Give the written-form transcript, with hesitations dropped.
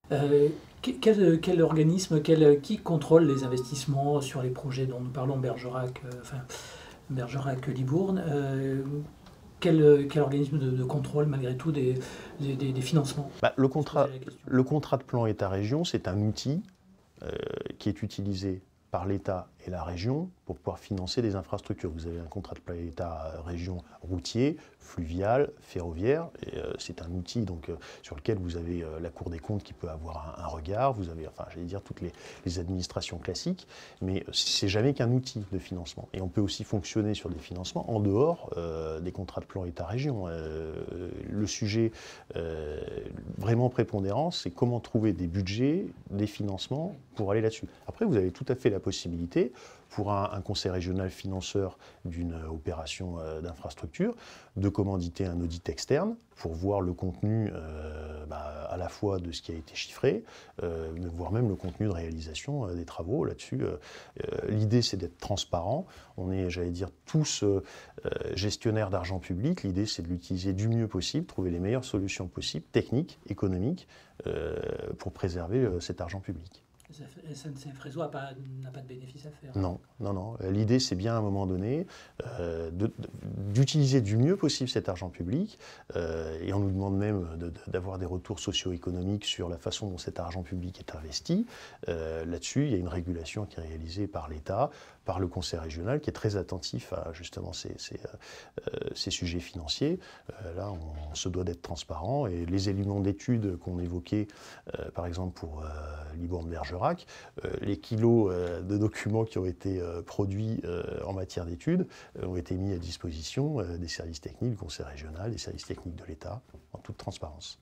Quel organisme, qui contrôle les investissements sur les projets dont nous parlons, Bergerac, Bergerac-Libourne? Quel organisme de contrôle, malgré tout, des financements? Bah, Se poser la question. le contrat de plan État-région, c'est un outil qui est utilisé par l'État et la région pour pouvoir financer des infrastructures. Vous avez un contrat de plan État-région routier, fluvial, ferroviaire, et c'est un outil donc, sur lequel vous avez la Cour des comptes qui peut avoir un regard, vous avez, enfin, j'allais dire, toutes les administrations classiques, mais c'est jamais qu'un outil de financement. Et on peut aussi fonctionner sur des financements en dehors des contrats de plan État-région. Le sujet vraiment prépondérant, c'est comment trouver des budgets, des financements pour aller là-dessus. Après, vous avez tout à fait la possibilité, pour un conseil régional financeur d'une opération d'infrastructure, de commanditer un audit externe pour voir le contenu à la fois de ce qui a été chiffré, voire même le contenu de réalisation des travaux. Là-dessus, l'idée, c'est d'être transparent. On est, j'allais dire, tous gestionnaires d'argent public. L'idée, c'est de l'utiliser du mieux possible, trouver les meilleures solutions possibles, techniques, économiques, pour préserver cet argent public. SNCF Réseau n'a pas de bénéfice à faire. Non, non, non. L'idée, c'est bien à un moment donné d'utiliser du mieux possible cet argent public. Et on nous demande même d'avoir des retours socio-économiques sur la façon dont cet argent public est investi. Là-dessus, il y a une régulation qui est réalisée par l'État, par le Conseil régional, qui est très attentif à justement ces sujets financiers. Là, on se doit d'être transparent. Et les éléments d'études qu'on évoquait, par exemple pour Libourne-Bergerac, les kilos de documents qui ont été produits en matière d'études ont été mis à disposition des services techniques du Conseil régional, des services techniques de l'État, en toute transparence.